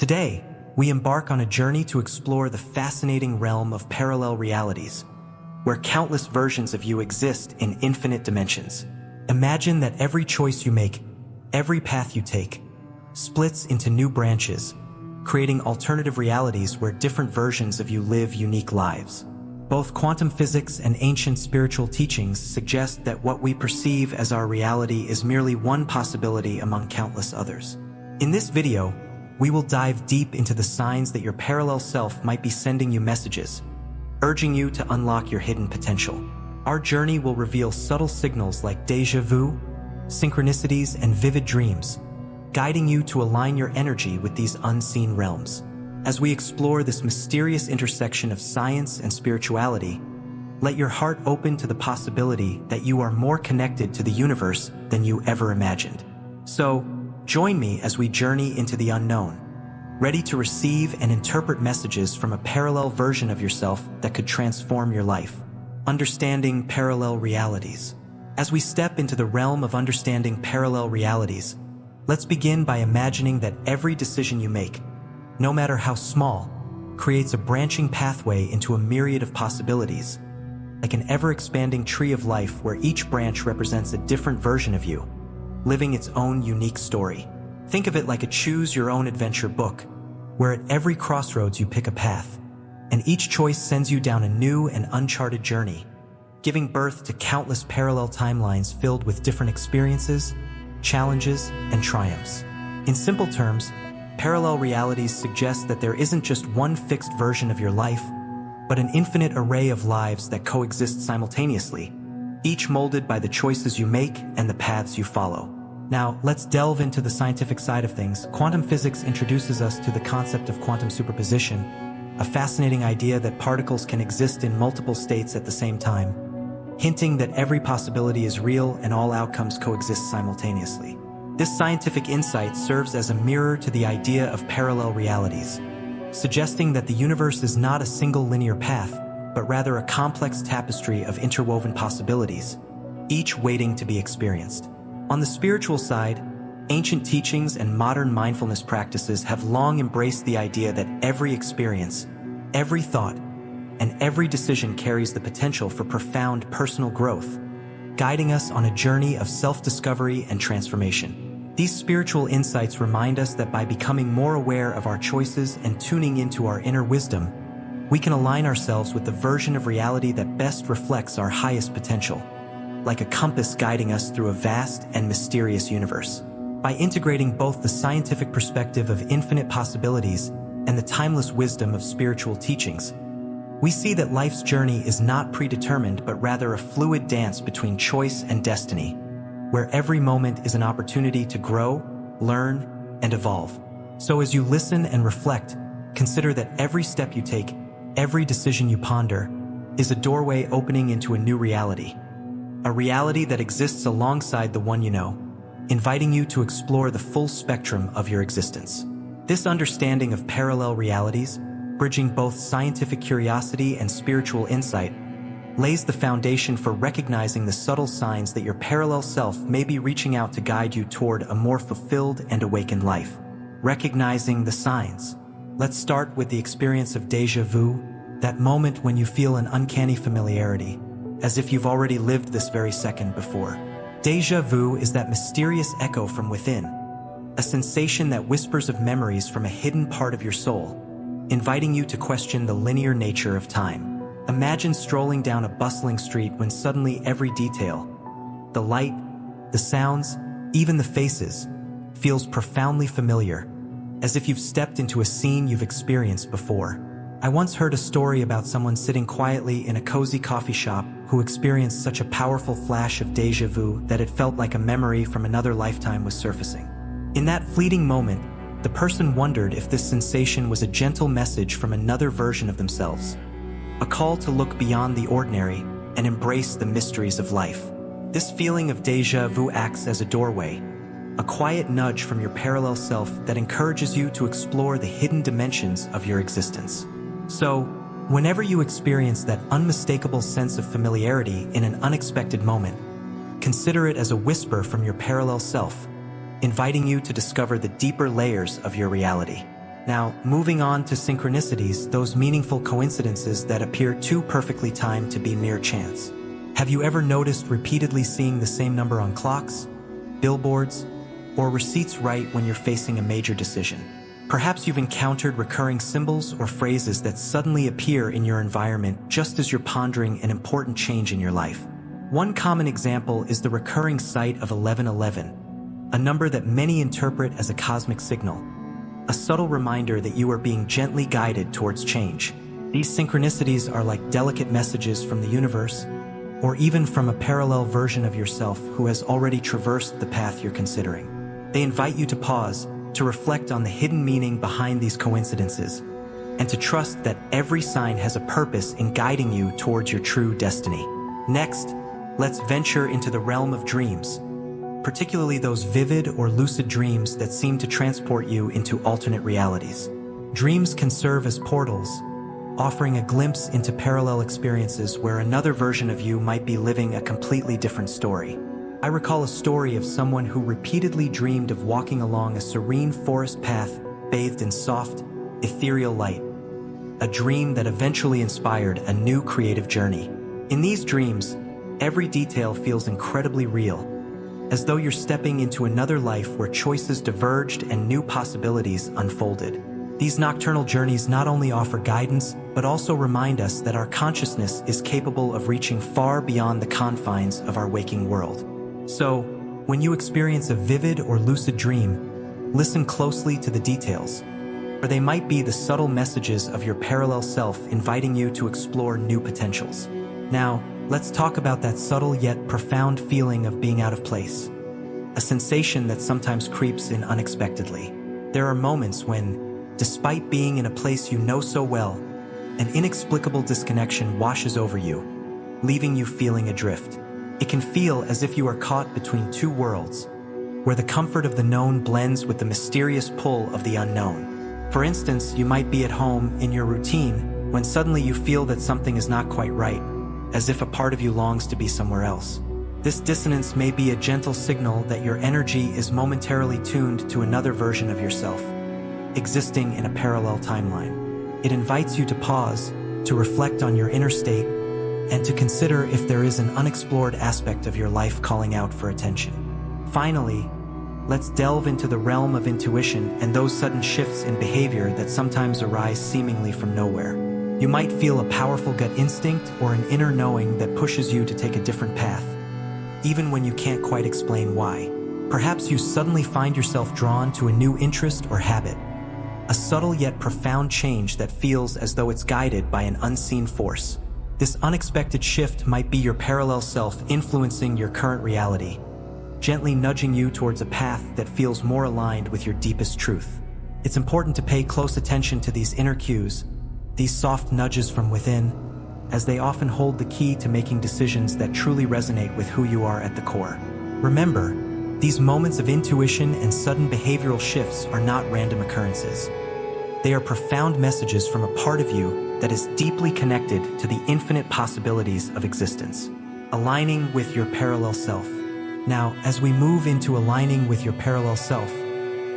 Today, we embark on a journey to explore the fascinating realm of parallel realities, where countless versions of you exist in infinite dimensions. Imagine that every choice you make, every path you take, splits into new branches, creating alternative realities where different versions of you live unique lives. Both quantum physics and ancient spiritual teachings suggest that what we perceive as our reality is merely one possibility among countless others. In this video, we will dive deep into the signs that your parallel self might be sending you messages, urging you to unlock your hidden potential. Our journey will reveal subtle signals like déjà vu, synchronicities, and vivid dreams, guiding you to align your energy with these unseen realms. As we explore this mysterious intersection of science and spirituality, let your heart open to the possibility that you are more connected to the universe than you ever imagined. So, join me as we journey into the unknown, ready to receive and interpret messages from a parallel version of yourself that could transform your life. Understanding parallel realities. As we step into the realm of understanding parallel realities, let's begin by imagining that every decision you make, no matter how small, creates a branching pathway into a myriad of possibilities, like an ever-expanding tree of life where each branch represents a different version of you, living its own unique story. Think of it like a choose-your-own-adventure book, where at every crossroads you pick a path, and each choice sends you down a new and uncharted journey, giving birth to countless parallel timelines filled with different experiences, challenges, and triumphs. In simple terms, parallel realities suggest that there isn't just one fixed version of your life, but an infinite array of lives that coexist simultaneously, each molded by the choices you make and the paths you follow. Now, let's delve into the scientific side of things. Quantum physics introduces us to the concept of quantum superposition, a fascinating idea that particles can exist in multiple states at the same time, hinting that every possibility is real and all outcomes coexist simultaneously. This scientific insight serves as a mirror to the idea of parallel realities, suggesting that the universe is not a single linear path, but rather a complex tapestry of interwoven possibilities, each waiting to be experienced. On the spiritual side, ancient teachings and modern mindfulness practices have long embraced the idea that every experience, every thought, and every decision carries the potential for profound personal growth, guiding us on a journey of self-discovery and transformation. These spiritual insights remind us that by becoming more aware of our choices and tuning into our inner wisdom, we can align ourselves with the version of reality that best reflects our highest potential, like a compass guiding us through a vast and mysterious universe. By integrating both the scientific perspective of infinite possibilities and the timeless wisdom of spiritual teachings, we see that life's journey is not predetermined but rather a fluid dance between choice and destiny, where every moment is an opportunity to grow, learn, and evolve. So as you listen and reflect, consider that every step you take, every decision you ponder, is a doorway opening into a new reality, a reality that exists alongside the one you know, inviting you to explore the full spectrum of your existence. This understanding of parallel realities, bridging both scientific curiosity and spiritual insight, lays the foundation for recognizing the subtle signs that your parallel self may be reaching out to guide you toward a more fulfilled and awakened life. Recognizing the signs. Let's start with the experience of déjà vu, that moment when you feel an uncanny familiarity, as if you've already lived this very second before. Déjà vu is that mysterious echo from within, a sensation that whispers of memories from a hidden part of your soul, inviting you to question the linear nature of time. Imagine strolling down a bustling street when suddenly every detail, the light, the sounds, even the faces, feels profoundly familiar, as if you've stepped into a scene you've experienced before. I once heard a story about someone sitting quietly in a cozy coffee shop who experienced such a powerful flash of déjà vu that it felt like a memory from another lifetime was surfacing. In that fleeting moment, the person wondered if this sensation was a gentle message from another version of themselves, a call to look beyond the ordinary and embrace the mysteries of life. This feeling of déjà vu acts as a doorway, a quiet nudge from your parallel self that encourages you to explore the hidden dimensions of your existence. So, whenever you experience that unmistakable sense of familiarity in an unexpected moment, consider it as a whisper from your parallel self, inviting you to discover the deeper layers of your reality. Now, moving on to synchronicities, those meaningful coincidences that appear too perfectly timed to be mere chance. Have you ever noticed repeatedly seeing the same number on clocks, billboards, or receipts right when you're facing a major decision? Perhaps you've encountered recurring symbols or phrases that suddenly appear in your environment just as you're pondering an important change in your life. One common example is the recurring sight of 1111, a number that many interpret as a cosmic signal, a subtle reminder that you are being gently guided towards change. These synchronicities are like delicate messages from the universe, or even from a parallel version of yourself who has already traversed the path you're considering. They invite you to pause, to reflect on the hidden meaning behind these coincidences, and to trust that every sign has a purpose in guiding you towards your true destiny. Next, let's venture into the realm of dreams, particularly those vivid or lucid dreams that seem to transport you into alternate realities. Dreams can serve as portals, offering a glimpse into parallel experiences where another version of you might be living a completely different story. I recall a story of someone who repeatedly dreamed of walking along a serene forest path bathed in soft, ethereal light, a dream that eventually inspired a new creative journey. In these dreams, every detail feels incredibly real, as though you're stepping into another life where choices diverged and new possibilities unfolded. These nocturnal journeys not only offer guidance, but also remind us that our consciousness is capable of reaching far beyond the confines of our waking world. So, when you experience a vivid or lucid dream, listen closely to the details, or they might be the subtle messages of your parallel self inviting you to explore new potentials. Now, let's talk about that subtle yet profound feeling of being out of place, a sensation that sometimes creeps in unexpectedly. There are moments when, despite being in a place you know so well, an inexplicable disconnection washes over you, leaving you feeling adrift. It can feel as if you are caught between two worlds, where the comfort of the known blends with the mysterious pull of the unknown. For instance, you might be at home in your routine when suddenly you feel that something is not quite right, as if a part of you longs to be somewhere else. This dissonance may be a gentle signal that your energy is momentarily tuned to another version of yourself, existing in a parallel timeline. It invites you to pause, to reflect on your inner state, and to consider if there is an unexplored aspect of your life calling out for attention. Finally, let's delve into the realm of intuition and those sudden shifts in behavior that sometimes arise seemingly from nowhere. You might feel a powerful gut instinct or an inner knowing that pushes you to take a different path, even when you can't quite explain why. Perhaps you suddenly find yourself drawn to a new interest or habit, a subtle yet profound change that feels as though it's guided by an unseen force. This unexpected shift might be your parallel self influencing your current reality, gently nudging you towards a path that feels more aligned with your deepest truth. It's important to pay close attention to these inner cues, these soft nudges from within, as they often hold the key to making decisions that truly resonate with who you are at the core. Remember, these moments of intuition and sudden behavioral shifts are not random occurrences. They are profound messages from a part of you that is deeply connected to the infinite possibilities of existence, aligning with your parallel self. Now, as we move into aligning with your parallel self,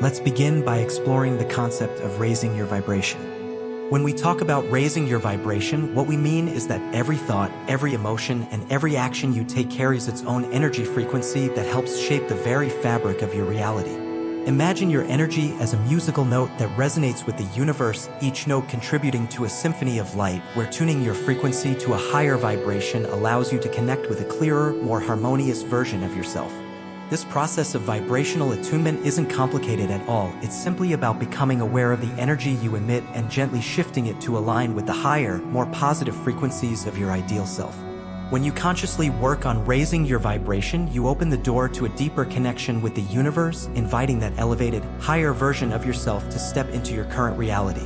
let's begin by exploring the concept of raising your vibration. When we talk about raising your vibration, what we mean is that every thought, every emotion, and every action you take carries its own energy frequency that helps shape the very fabric of your reality. Imagine your energy as a musical note that resonates with the universe, each note contributing to a symphony of light, where tuning your frequency to a higher vibration allows you to connect with a clearer, more harmonious version of yourself. This process of vibrational attunement isn't complicated at all. It's simply about becoming aware of the energy you emit and gently shifting it to align with the higher, more positive frequencies of your ideal self. When you consciously work on raising your vibration, you open the door to a deeper connection with the universe, inviting that elevated, higher version of yourself to step into your current reality.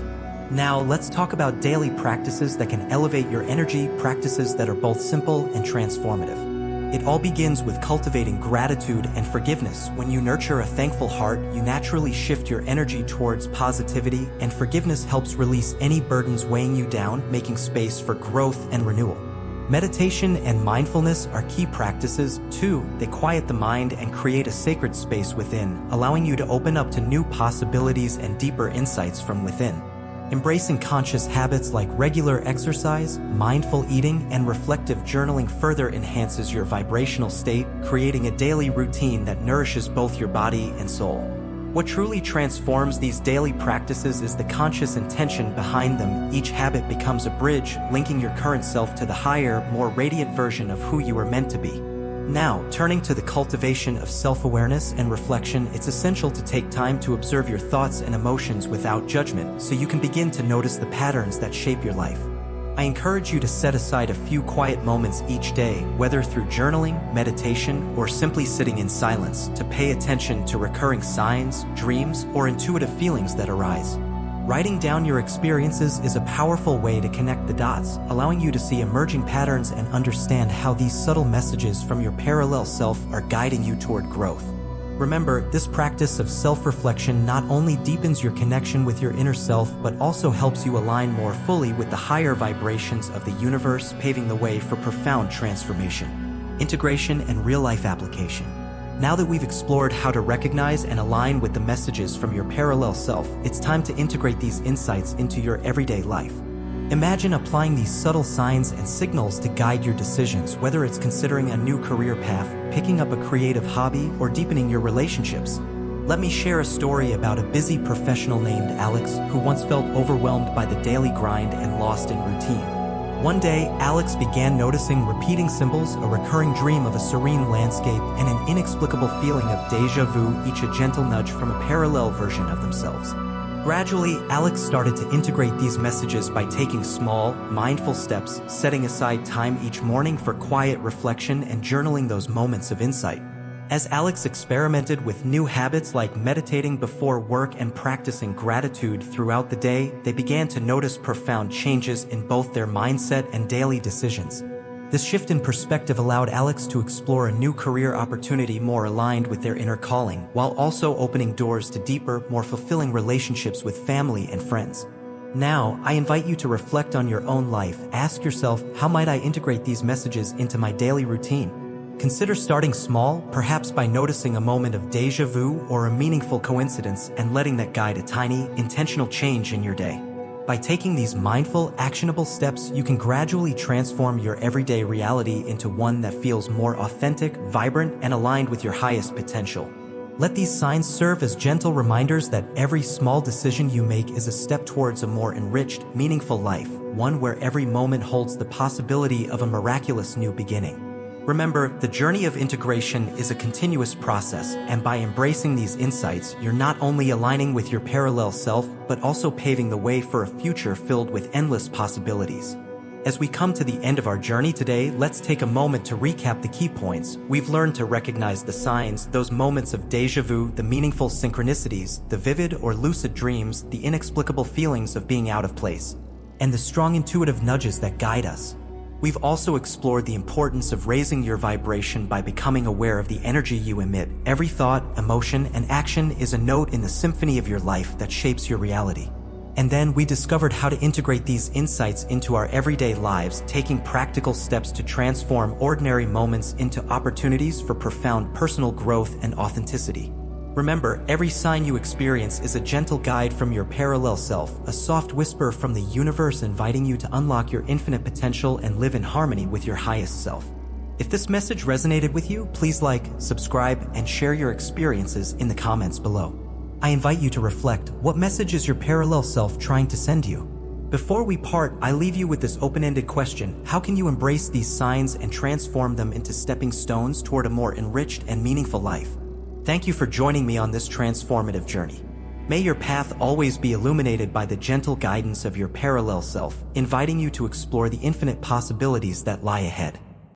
Now, let's talk about daily practices that can elevate your energy, practices that are both simple and transformative. It all begins with cultivating gratitude and forgiveness. When you nurture a thankful heart, you naturally shift your energy towards positivity, and forgiveness helps release any burdens weighing you down, making space for growth and renewal. Meditation and mindfulness are key practices, too. They quiet the mind and create a sacred space within, allowing you to open up to new possibilities and deeper insights from within. Embracing conscious habits like regular exercise, mindful eating, and reflective journaling further enhances your vibrational state, creating a daily routine that nourishes both your body and soul. What truly transforms these daily practices is the conscious intention behind them. Each habit becomes a bridge, linking your current self to the higher, more radiant version of who you are meant to be. Now, turning to the cultivation of self-awareness and reflection, it's essential to take time to observe your thoughts and emotions without judgment, so you can begin to notice the patterns that shape your life. I encourage you to set aside a few quiet moments each day, whether through journaling, meditation, or simply sitting in silence, to pay attention to recurring signs, dreams, or intuitive feelings that arise. Writing down your experiences is a powerful way to connect the dots, allowing you to see emerging patterns and understand how these subtle messages from your parallel self are guiding you toward growth. Remember, this practice of self-reflection not only deepens your connection with your inner self, but also helps you align more fully with the higher vibrations of the universe, paving the way for profound transformation, integration, and real-life application. Now that we've explored how to recognize and align with the messages from your parallel self, it's time to integrate these insights into your everyday life. Imagine applying these subtle signs and signals to guide your decisions, whether it's considering a new career path, picking up a creative hobby, or deepening your relationships. Let me share a story about a busy professional named Alex, who once felt overwhelmed by the daily grind and lost in routine. One day, Alex began noticing repeating symbols, a recurring dream of a serene landscape, and an inexplicable feeling of déjà vu, each a gentle nudge from a parallel version of themselves. Gradually, Alex started to integrate these messages by taking small, mindful steps, setting aside time each morning for quiet reflection and journaling those moments of insight. As Alex experimented with new habits like meditating before work and practicing gratitude throughout the day, they began to notice profound changes in both their mindset and daily decisions. This shift in perspective allowed Alex to explore a new career opportunity more aligned with their inner calling, while also opening doors to deeper, more fulfilling relationships with family and friends. Now, I invite you to reflect on your own life. Ask yourself, how might I integrate these messages into my daily routine? Consider starting small, perhaps by noticing a moment of déjà vu or a meaningful coincidence, and letting that guide a tiny, intentional change in your day. By taking these mindful, actionable steps, you can gradually transform your everyday reality into one that feels more authentic, vibrant, and aligned with your highest potential. Let these signs serve as gentle reminders that every small decision you make is a step towards a more enriched, meaningful life, one where every moment holds the possibility of a miraculous new beginning. Remember, the journey of integration is a continuous process, and by embracing these insights, you're not only aligning with your parallel self, but also paving the way for a future filled with endless possibilities. As we come to the end of our journey today, let's take a moment to recap the key points. We've learned to recognize the signs, those moments of déjà vu, the meaningful synchronicities, the vivid or lucid dreams, the inexplicable feelings of being out of place, and the strong intuitive nudges that guide us. We've also explored the importance of raising your vibration by becoming aware of the energy you emit. Every thought, emotion, and action is a note in the symphony of your life that shapes your reality. And then we discovered how to integrate these insights into our everyday lives, taking practical steps to transform ordinary moments into opportunities for profound personal growth and authenticity. Remember, every sign you experience is a gentle guide from your parallel self, a soft whisper from the universe inviting you to unlock your infinite potential and live in harmony with your highest self. If this message resonated with you, please like, subscribe, and share your experiences in the comments below. I invite you to reflect, what message is your parallel self trying to send you? Before we part, I leave you with this open-ended question: how can you embrace these signs and transform them into stepping stones toward a more enriched and meaningful life? Thank you for joining me on this transformative journey. May your path always be illuminated by the gentle guidance of your parallel self, inviting you to explore the infinite possibilities that lie ahead.